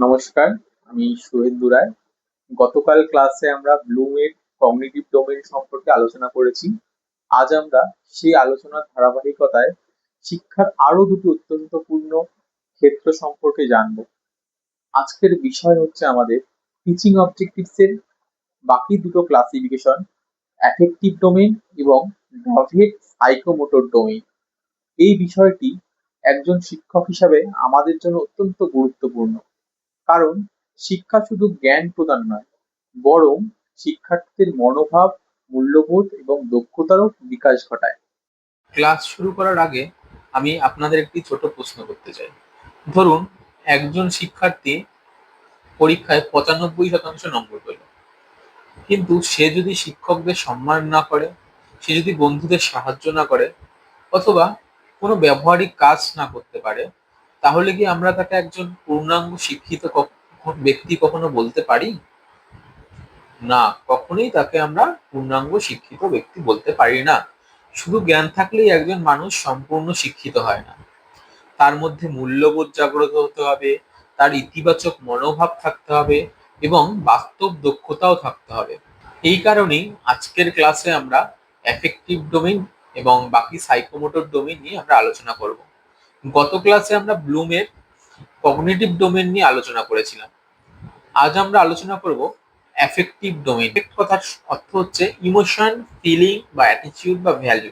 নমস্কার, আমি শুভেন্দু রায়। গতকাল ক্লাসে আমরা ব্লুমের কগনিটিভ ডোমেইন সম্পর্কে আলোচনা করেছি। আজ আমরা সেই আলোচনার ধারাবাহিকতায় শিক্ষার আরো দুটি অত্যন্ত পূর্ণ ক্ষেত্র সম্পর্কে জানবো। আজকের বিষয় হচ্ছে আমাদের টিচিং অবজেক্টিভস এর বাকি দুটো ক্লাসিফিকেশন, অ্যাফেক্টিভ ডোমেইন এবং ডাভেট সাইকোমোটর ডোমেইন। এই বিষয়টি একজন শিক্ষক হিসাবে আমাদের জন্য অত্যন্ত গুরুত্বপূর্ণ, কারণ শিক্ষা শুধু জ্ঞান প্রদান নয়, বরং শিক্ষার্থীদের মনোভাব, মূল্যবোধ এবং দক্ষতারও বিকাশ ঘটায়। ক্লাস শুরু করার আগে আমি আপনাদের একটি ছোট প্রশ্ন করতে চাই। ধরুন, একজন শিক্ষার্থী পরীক্ষায় 95% নম্বর পেল, কিন্তু সে যদি শিক্ষকদের সম্মান না করে, সে যদি বন্ধুদের সাহায্য না করে, অথবা কোনো ব্যবহারিক কাজ না করতে পারে, তাহলে কি আমরা তাকে একজন পূর্ণাঙ্গ শিক্ষিত ব্যক্তি কখনো বলতে পারি? না, কখনোই তাকে আমরা পূর্ণাঙ্গ শিক্ষিত ব্যক্তি বলতে পারি না। শুধু জ্ঞান থাকলেই একজন মানুষ সম্পূর্ণ শিক্ষিত হয় না। তার মধ্যে মূল্যবোধ জাগ্রত হতে হবে, তার ইতিবাচক মনোভাব থাকতে হবে এবং বাস্তব দক্ষতাও থাকতে হবে। এই কারণেই আজকের ক্লাসে আমরা অ্যাফেক্টিভ ডোমেইন এবং বাকি সাইকোমোটর ডোমেইন নিয়ে আমরা আলোচনা করব। গত ক্লাসে আমরা ব্লুমের কগনিটিভ ডোমেইন নিয়ে আলোচনা করেছিলাম। আজ আমরা আলোচনা করব অ্যাফেক্টিভ ডোমেইন। কথার অর্থ হচ্ছে ইমোশন, ফিলিং বা অ্যাটিটিউড বা ভ্যালু।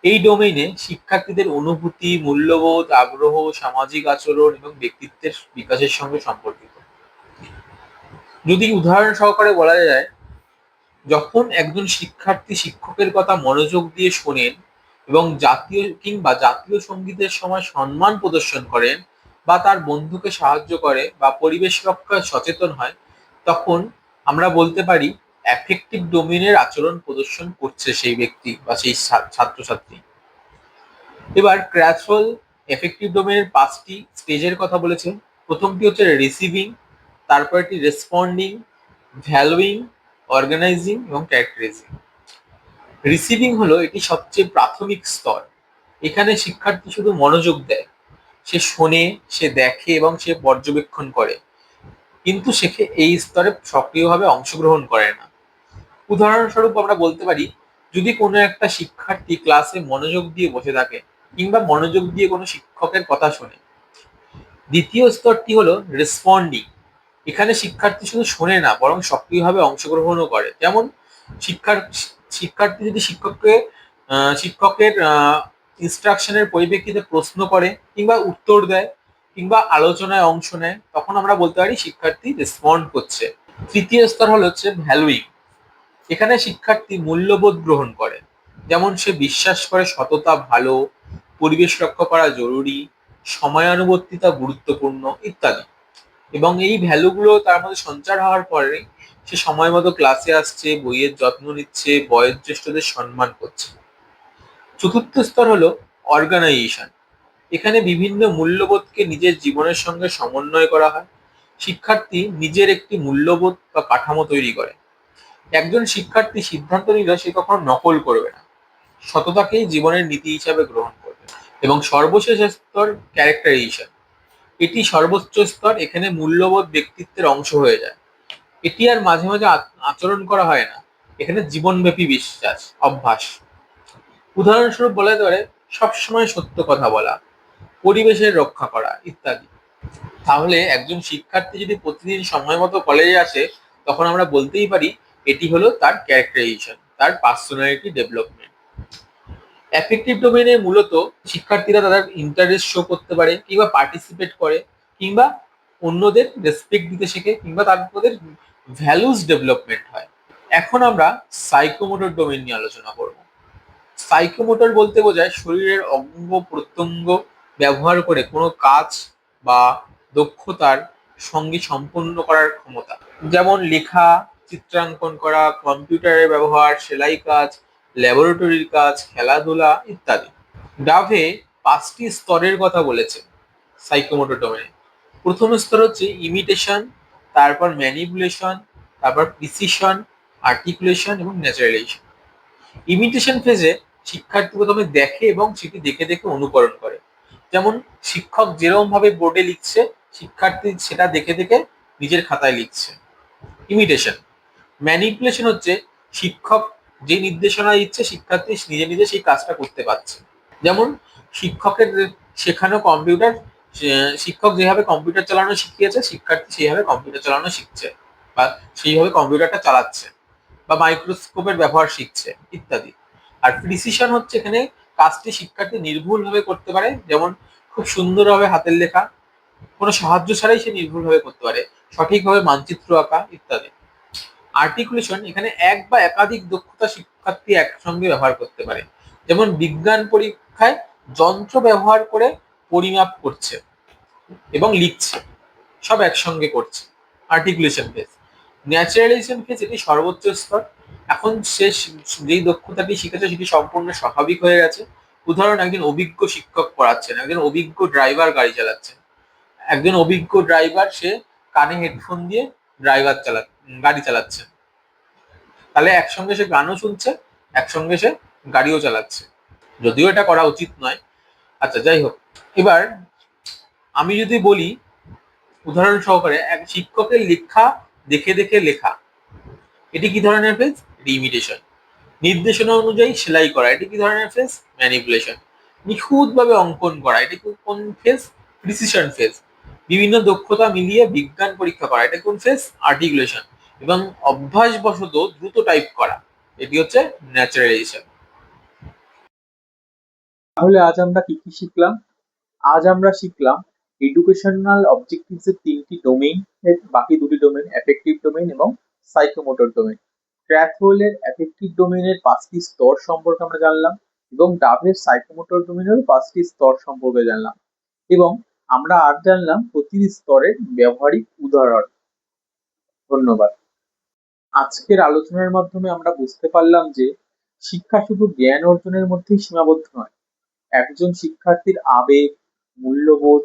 এই ডোমেইনে শিক্ষার্থীদের অনুভূতি, মূল্যবোধ, আগ্রহ, সামাজিক আচরণ এবং ব্যক্তিত্বের বিকাশের সঙ্গে সম্পর্কিত। যদি উদাহরণ সহকারে বলা যায়, যখন একজন শিক্ষার্থী শিক্ষকের কথা মনোযোগ দিয়ে শোনেন এবং জাতীয় সঙ্গীতের সময় সম্মান প্রদর্শন করেন, বা তার বন্ধুকে সাহায্য করে বা পরিবেশ রক্ষায় সচেতন হয়, তখন আমরা বলতে পারি অ্যাফেক্টিভ ডোমেইনের আচরণ প্রদর্শন করছে সেই ব্যক্তি বা সেই ছাত্রছাত্রী। এবার ক্র্যাথওয়েল এফেক্টিভ ডোমেইনের 5টি স্টেজের কথা বলেছে। প্রথমটি হচ্ছে রিসিভিং, তারপরটি রেসপন্ডিং, ভ্যালুইং, অর্গানাইজিং এবং ক্যারেক্টারাইজিং। রিসিভিং হলো এটি সবচেয়ে প্রাথমিক স্তর। এখানে শিক্ষার্থী শুধু মনোযোগ দেয়, সে শোনে, সে দেখে এবং সে পর্যবেক্ষণ করে, কিন্তু সে এই স্তরে সক্রিয়ভাবে অংশগ্রহণ করে না। উদাহরণস্বরূপ আমরা বলতে পারি, যদি কোনো একটা শিক্ষার্থী ক্লাসে মনোযোগ দিয়ে বসে থাকে কিংবা মনোযোগ দিয়ে কোনো শিক্ষকের কথা শোনে। দ্বিতীয় স্তরটি হলো রেসপন্ডিং। এখানে শিক্ষার্থী শুধু শোনে না, বরং সক্রিয়ভাবে অংশগ্রহণও করে। যেমন শিক্ষার্থী যদি শিক্ষকের ইনস্ট্রাকশনের পরিপ্রেক্ষিতে প্রশ্ন করে কিংবা উত্তর দেয় কিংবা আলোচনায় অংশ নেয়, তখন আমরা বলতে পারি শিক্ষার্থী রেসপন্ড করছে। তৃতীয় স্তর হচ্ছে ভ্যালুইং। এখানে শিক্ষার্থী মূল্যবোধ গ্রহণ করে, যেমন সে বিশ্বাস করে সততা ভালো, পরিবেশ রক্ষা করা জরুরি, সময়ানুবর্তিতা গুরুত্বপূর্ণ ইত্যাদি। এবং এই ভ্যালুগুলো তার মধ্যে সঞ্চার হওয়ার পরে সে সময় মতো ক্লাসে আসছে, বইয়ের যত্ন নিচ্ছে, বয়োজ্যেষ্ঠদের সম্মান করছে। চতুর্থ স্তর হলো অর্গানাইজেশন। এখানে বিভিন্ন মূল্যবোধকে নিজের জীবনের সঙ্গে সমন্বয় করা হয়। শিক্ষার্থী নিজের একটি মূল্যবোধ বা কাঠামো তৈরি করে। একজন শিক্ষার্থী সিদ্ধান্ত নিলে সে কখনো নকল করবে না, সততাকেই জীবনের নীতি হিসাবে গ্রহণ করবে। এবং সর্বশেষ স্তর ক্যারেক্টারাইজেশন। এটি সর্বোচ্চ স্তর। এখানে মূল্যবোধ ব্যক্তিত্বের অংশ হয়ে যায়। এটি আর মাঝে মাঝে আচরণ করা হয় না, এখানে জীবনব্যাপী বিশ্বাস, অভ্যাস। উদাহরণস্বরূপ বলা যেতে পারে সবসময় সত্য কথা বলা, পরিবেশের রক্ষা করা ইত্যাদি। তাহলে একজন শিক্ষার্থী যদি প্রতিদিন সময় মতো কলেজে আসে, তখন আমরা বলতেই পারি এটি হলো তার ক্যারেক্টারাইজেশন, তার পার্সোনালিটি ডেভেলপমেন্ট। অ্যাফেক্টিভ ডোমেইনে মূলত শিক্ষার্থীরা তাদের ইন্টারেস্ট শো করতে পারে কিংবা পার্টিসিপেট করে, কিংবা অন্যদের রেসপেক্ট দিতে শেখে, কিংবা তাদের ভ্যালুস ডেভেলপমেন্ট হয়। এখন আমরা সাইকোমোটর ডোমেইন নিয়ে আলোচনা করব। সাইকোমোটর বলতে বোঝায় শরীরের অঙ্গ প্রত্যঙ্গ ব্যবহার করে কোনো কাজ বা দক্ষতার সঙ্গে সম্পন্ন করার ক্ষমতা। যেমন লেখা, চিত্রাঙ্কন করা, কম্পিউটারের ব্যবহার, সেলাই কাজ, ল্যাবরেটরির কাজ, খেলাধুলা ইত্যাদি। ডাভে 5টি স্তরের কথা বলেছে সাইকোমোটর ডোমেইনে। প্রথম স্তর হচ্ছে ইমিটেশন, তারপর ম্যানিপুলেশন, তারপর প্রিসিশন, আর্টিকুলেশন এবং ন্যাচারালাইজেশন। ইমিটেশন ফেজে শিক্ষার্থী প্রথমে দেখে এবং সেটি দেখে দেখে অনুকরণ করে। যেমন শিক্ষক যেরকম ভাবে বোর্ডে লিখছে, শিক্ষার্থী সেটা দেখে দেখে নিজের খাতায় লিখছে। ইমিটেশন। ম্যানিপুলেশন হচ্ছে শিক্ষক যে নির্দেশনা দিচ্ছে, শিক্ষার্থী নিজে নিজে সেই কাজটা করতে পারছে। যেমন শিক্ষকের শেখানো কম্পিউটার, শিক্ষক যেভাবে কম্পিউটার চালানো শিখিয়েছে, শিক্ষার্থী সেইভাবে কম্পিউটার চালানো শিখছে বা সেইভাবে কম্পিউটারটা চালাচ্ছে বা মাইক্রোস্কোপের ব্যবহার শিখছে ইত্যাদি। আর প্রিসিশন হচ্ছে এখানে কাজটি শিক্ষার্থী নির্ভুলভাবে করতে পারে, যেমন খুব সুন্দরভাবে হাতের লেখা, কোনো সাহায্য ছাড়াই সে নির্ভুলভাবে করতে পারে, সঠিকভাবে মানচিত্র আঁকা ইত্যাদি। আর্টিকুলেশন, এখানে এক বা একাধিক দক্ষতা শিক্ষার্থী একসঙ্গে ব্যবহার করতে পারে, যেমন বিজ্ঞান পরীক্ষায় যন্ত্র ব্যবহার করে পরিমাপ করছে এবং লিখছে, সব একসঙ্গে করছে। Articulation phase. ন্যাচারালাইজেশন ফেজ, এটি সর্বোচ্চ স্তর। এখন সে যেই দক্ষতাটি শিখেছে সেটি সম্পূর্ণ স্বাভাবিক হয়ে গেছে। উদাহরণ, একজন অভিজ্ঞ শিক্ষক পড়াচ্ছেন, একজন অভিজ্ঞ ড্রাইভার গাড়ি চালাচ্ছেন। একজন অভিজ্ঞ ড্রাইভার, সে কানে হেডফোন দিয়ে গাড়ি চালাচ্ছে, তাহলে একসঙ্গে সে গানও শুনছে, একসঙ্গে সে গাড়িও চালাচ্ছে, যদিও এটা করা উচিত নয়। আচ্ছা, যাই হোক। এবার আমি যদি বলি উদাহরণ সহকারে, এক শিক্ষকের লেখা দেখে দেখে লেখা, এটি কি ধরনের ফেজ? ইমিটেশন। নির্দেশনা অনুযায়ী সেলাই করা, এটি কি ধরনের ফেজ? ম্যানিপুলেশন। নিখুঁত ভাবে অঙ্কন করা, এটি কোন ফেজ? Precision phase. বিভিন্ন দক্ষতা মিলিয়ে বিজ্ঞান পরীক্ষা করা, এটা কোন ফেজ? আর্টিকুলেশন। এবং অভ্যাসবশত দ্রুত টাইপ করা, এটি হচ্ছে ন্যাচারালাইজেশন। তাহলে আজ আমরা কি কি শিখলাম? আজ আমরা শিখলাম এডুকেশনাল অবজেক্টিভস এর তিনটি ডোমেইন, এর বাকি দুটি ডোমেইন অ্যাফেক্টিভ ডোমেইন এবং সাইকোমোটর ডোমেইন। ক্র্যাথওয়েলের অ্যাফেক্টিভ ডোমেইনের 5টি স্তর সম্পর্কে আমরা জানলাম এবং ডাভের সাইকোমোটর ডোমেইনের 5টি স্তর সম্পর্কে জানলাম এবং আমরা আজ জানলাম প্রতিটি স্তরের ব্যবহারিক উদাহরণ। ধন্যবাদ। আজকের আলোচনার মাধ্যমে আমরা বুঝতে পারলাম যে শিক্ষা শুধু জ্ঞান অর্জনের মধ্যেই সীমাবদ্ধ নয়, একজন শিক্ষার্থীর আবেগ, মূল্যবোধ,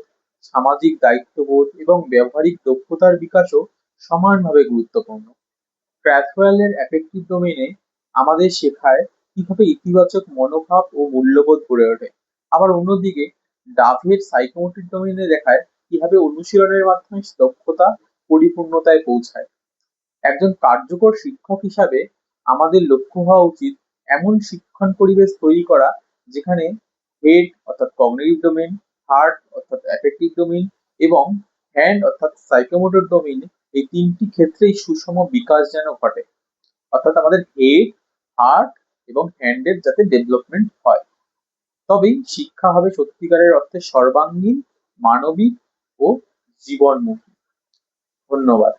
সামাজিক দায়িত্ববোধ এবং ব্যবহারিক দক্ষতার বিকাশও সমানভাবে গুরুত্বপূর্ণ। ক্র্যাথওয়েলের অ্যাফেক্টিভ ডোমেইনে আমাদের শেখায় কিভাবে ইতিবাচক মনোভাব ও মূল্যবোধ গড়ে ওঠে, আবার অন্যদিকে ডাভের সাইকোমোটর ডোমেইনে দেখায় কিভাবে অনুশীলনের মাধ্যমে দক্ষতা পরিপূর্ণতায় পৌঁছায়। একজন কার্যকর শিক্ষক হিসাবে আমাদের লক্ষ্য হওয়া উচিত এমন শিক্ষণ পরিবেশ তৈরি করা যেখানে হেড অর্থাৎ কগনিটিভ ডোমেইন, হার্ট অর্থাৎ অ্যাফেক্টিভ ডোমেইন এবং হ্যান্ড অর্থাৎ সাইকোমোটর ডোমেইন, এই তিনটি ক্ষেত্রেই সুষম বিকাশ যেন ঘটে। অর্থাৎ আমাদের হেড, হার্ট এবং হ্যান্ডের যাতে ডেভেলপমেন্ট হয়, তবেই শিক্ষা হবে সত্যিকারের অর্থে সর্বাঙ্গীন, মানবিক ও জীবনমুখী। ধন্যবাদ।